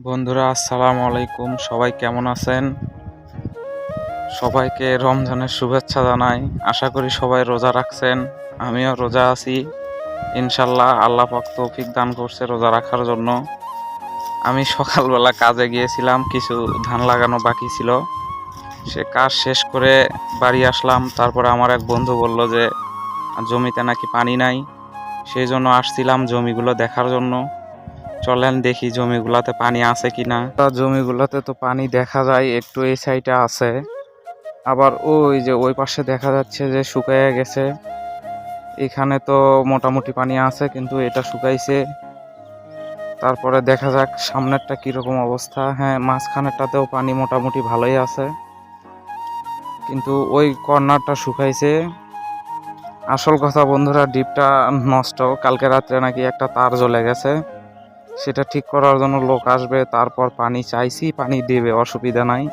বন্ধুরা আসসালামু আলাইকুম, সবাই কেমন আছেন? সবাইকে রমজানের শুভেচ্ছা জানাই। আশা করি সবাই রোজা রাখছেন, আমিও রোজা আছি। ইনশাল্লাহ আল্লাহ পাক তৌফিক দান করছে রোজা রাখার জন্য। আমি সকালবেলা কাজে গিয়েছিলাম, কিছু ধান লাগানো বাকি ছিল, সে কাজ শেষ করে বাড়ি আসলাম। তারপরে আমার এক বন্ধু বলল যে জমিতে নাকি পানি নাই, সেই জন্য আসছিলাম জমিগুলো দেখার জন্য। চলেন দেখি জমিগুলাতে পানি আছে কিনা। জমিগুলাতে তো পানি দেখা যায়, একটু এই সাইডে আছে, আবার ওই যে ওই পাশে দেখা যাচ্ছে যে শুকাইয়া গেছে। এখানে তো মোটামুটি পানি আছে, কিন্তু এটা শুকাইছে। তারপরে দেখা যাক সামনেরটা কিরকম অবস্থা। হ্যাঁ, মাঝখানেরটাতেও পানি মোটামুটি ভালোই আছে, কিন্তু ওই কর্নারটা শুকাইছে। আসল কথা বন্ধুরা, ডিপটা নষ্ট। কালকে রাত্রে নাকি একটা তার জ্বলে গেছে, সেটা ঠিক করার জন্য লোক আসবে। তারপর পানি চাইছি, পানি দেবে, অসুবিধা নাই।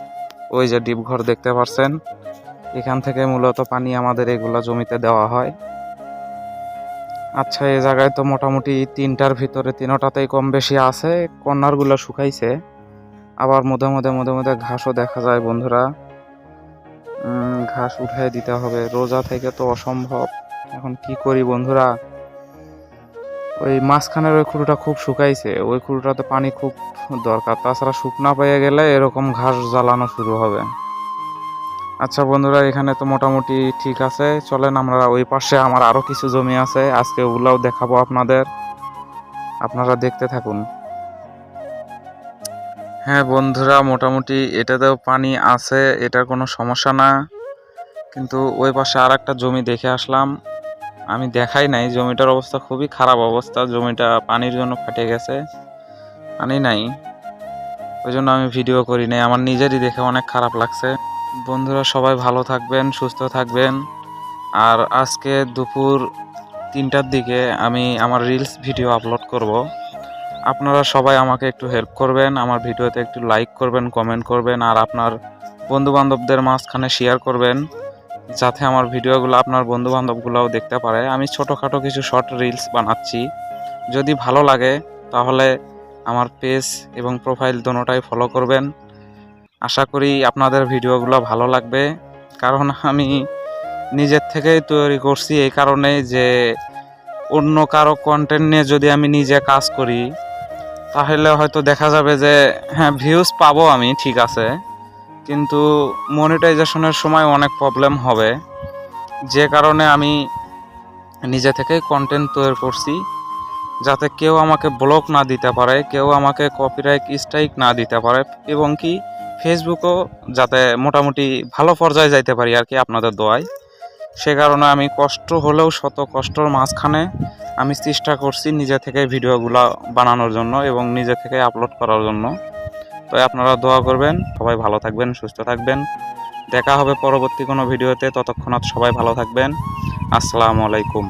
ওই যে ডিপ ঘর দেখতে পাচ্ছেন, এখান থেকে মূলত পানি আমাদের এগুলা জমিতে দেওয়া হয়। আচ্ছা, এই জায়গায় তো মোটামুটি তিনটার ভিতরে তিনটাতেই কম বেশি আছে। কর্নারগুলো শুকাইছে, আবার মধ্যে মধ্যে ঘাসও দেখা যায় বন্ধুরা। ঘাস উঠিয়ে দিতে হবে, রোজা থেকে তো অসম্ভব। এখন কি করি বন্ধুরা, ওই মাঝখানের ওই খুঁড়োটা খুব শুকাইছে, ওই খুঁড়োটাতে পানি খুব দরকার। তাছাড়া শুকনা পেয়ে গেলে এরকম ঘাস জ্বালানো শুরু হবে। আচ্ছা বন্ধুরা, এখানে তো মোটামুটি ঠিক আছে। চলেন আমরা ওই পাশে, আমার আরো কিছু জমি আছে, আজকে ওগুলাও দেখাবো আপনাদের, আপনারা দেখতে থাকুন। হ্যাঁ বন্ধুরা, মোটামুটি এটাতেও পানি আছে, এটার কোনো সমস্যা না। কিন্তু ওই পাশে আর একটা জমি দেখে আসলাম, আমি দেখাই নাই। জমিটার অবস্থা খুবই খারাপ অবস্থা, জমিটা পানির জন্য ফাটে গেছে, পানি নাই, ওই জন্য আমি ভিডিও করি নাই। আমার নিজেরই দেখে অনেক খারাপ লাগছে। বন্ধুরা সবাই ভালো থাকবেন, সুস্থ থাকবেন। আর আজকে দুপুর 3টার দিকে আমি আমার রিলস ভিডিও আপলোড করব। আপনারা সবাই আমাকে একটু হেল্প করবেন, আমার ভিডিওতে একটু লাইক করবেন, কমেন্ট করবেন, আর আপনার বন্ধুবান্ধবদের মাঝখানে শেয়ার করবেন, যাতে আমার ভিডিওগুলো আপনার বন্ধুবান্ধবগুলোও দেখতে পারে। আমি ছোটোখাটো কিছু শর্ট রিলস বানাচ্ছি, যদি ভালো লাগে তাহলে আমার পেজ এবং প্রোফাইল দুটোটাই ফলো করবেন। আশা করি আপনাদের ভিডিওগুলো ভালো লাগবে, কারণ আমি নিজের থেকেই তৈরি করছি, এই কারণে যে অন্য কারো কন্টেন্ট নিয়ে যদি আমি নিজে কাজ করি তাহলে হয়তো দেখা যাবে যে হ্যাঁ ভিউজ পাবো আমি, ঠিক আছে, কিন্তু মনিটাইজেশনের সময় অনেক প্রবলেম হবে। যে কারণে আমি নিজে থেকেই কন্টেন্ট তৈরি করছি, যাতে কেউ আমাকে ব্লক না দিতে পারে, কেউ আমাকে কপিরাইট স্ট্রাইক না দিতে পারে, এবং কি ফেসবুকও যাতে মোটামুটি ভালো পর্যায়ে যাইতে পারি আর কি, আপনাদের দোয়ায়। সে কারণে আমি কষ্ট হলেও শত কষ্টর মাঝখানে আমি চেষ্টা করছি নিজে থেকে ভিডিওগুলো বানানোর জন্য এবং নিজে থেকে আপলোড করার জন্য। তো আপনারা দোয়া করবেন, সবাই ভালো থাকবেন, সুস্থ থাকবেন। দেখা হবে পরবর্তী কোনো ভিডিওতে, ততক্ষণাৎ সবাই ভালো থাকবেন। আসসালামু আলাইকুম।